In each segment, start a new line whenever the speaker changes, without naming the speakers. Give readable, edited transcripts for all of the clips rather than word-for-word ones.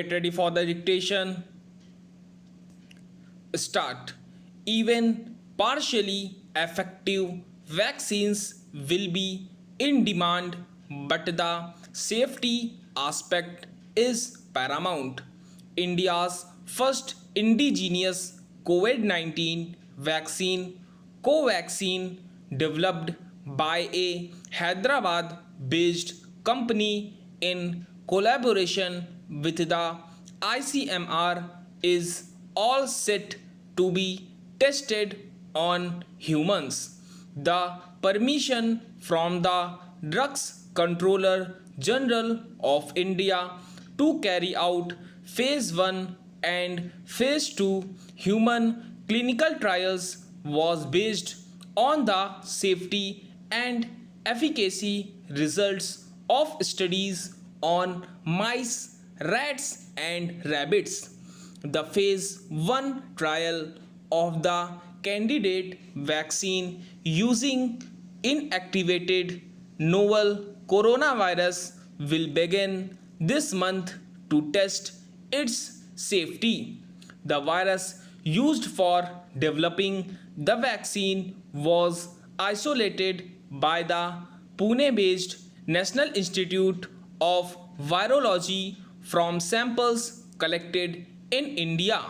Get ready for the dictation. Start. Even partially effective vaccines will be in demand, but the safety aspect is paramount. India's first indigenous COVID 19 vaccine, Covaxin, developed by a Hyderabad based company in collaboration with the ICMR, is all set to be tested on humans. The permission from the Drugs Controller General of India to carry out phase 1 and phase 2 human clinical trials was based on the safety and efficacy results of studies on mice, rats, and rabbits. The phase 1 trial of the candidate vaccine using inactivated novel coronavirus will begin this month to test its safety. The virus used for developing the vaccine was isolated by the Pune based National Institute of Virology from samples collected in India.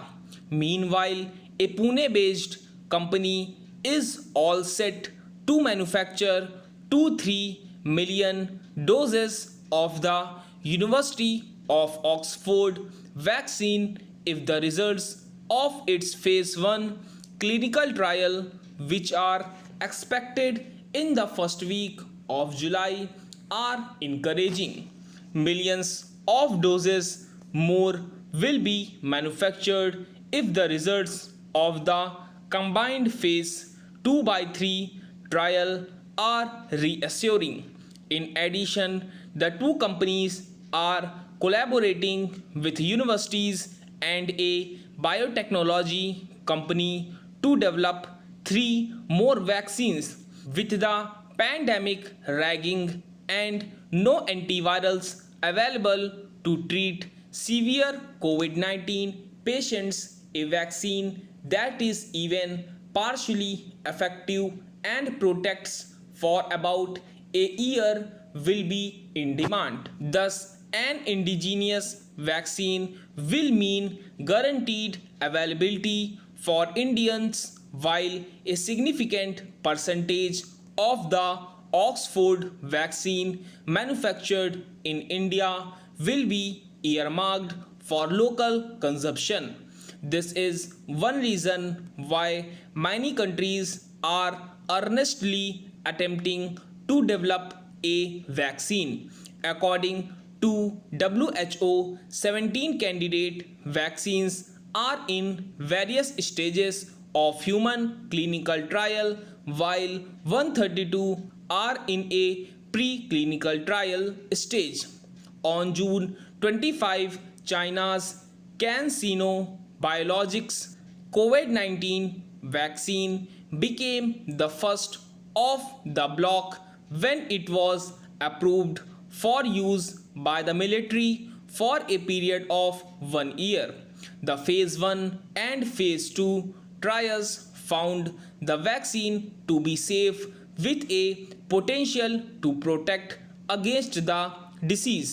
Meanwhile, a Pune based company is all set to manufacture 2-3 million doses of the University of Oxford vaccine if the results of its phase 1 clinical trial, which are expected in the first week of July, are encouraging. Millions of doses more will be manufactured if the results of the combined phase 2 by 3 trial are reassuring. In addition, the two companies are collaborating with universities and a biotechnology company to develop 3 more vaccines. With the pandemic raging and no antivirals available to treat severe COVID 19 patients, a vaccine that is even partially effective and protects for about a year will be in demand. Thus, an indigenous vaccine will mean guaranteed availability for Indians, while a significant percentage of the Oxford vaccine manufactured in India will be earmarked for local consumption. This is one reason why many countries are earnestly attempting to develop a vaccine. According to WHO, 17 candidate vaccines are in various stages of human clinical trial, while 132 are in a preclinical trial stage. On June 25, China's CanSino Biologics COVID 19 vaccine became the first of the block when it was approved for use by the military for a period of 1 year. The phase 1 and phase 2 trials found the vaccine to be safe with a potential to protect against the disease.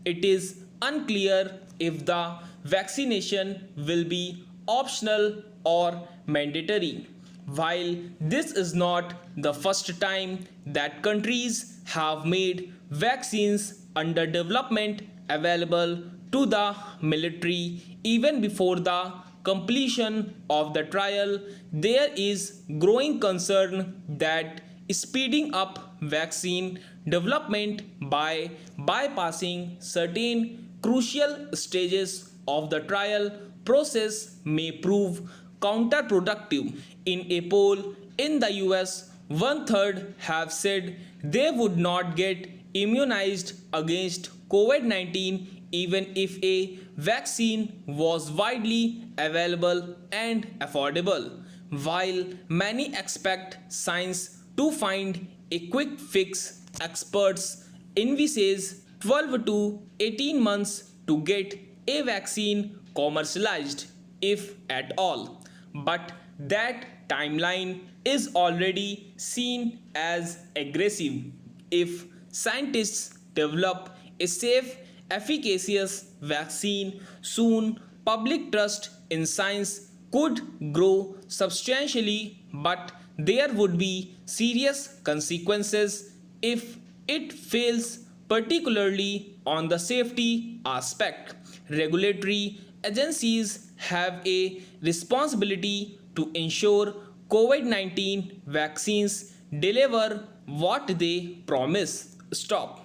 It is unclear if the vaccination will be optional or mandatory. While this is not the first time that countries have made vaccines under development available to the military, even before the completion of the trial, there is growing concern that speeding up vaccine development by bypassing certain crucial stages of the trial process may prove counterproductive. In a poll in the US, one-third have said they would not get immunized against COVID 19 even if a vaccine was widely available and affordable. While many expect science to find a quick fix, experts envisage 12 to 18 months to get a vaccine commercialized, if at all. But that timeline is already seen as aggressive. If scientists develop a safe, efficacious vaccine soon, public trust in science could grow substantially, but there would be serious consequences if it fails, particularly on the safety aspect. Regulatory agencies have a responsibility to ensure COVID-19 vaccines deliver what they promise. Stop.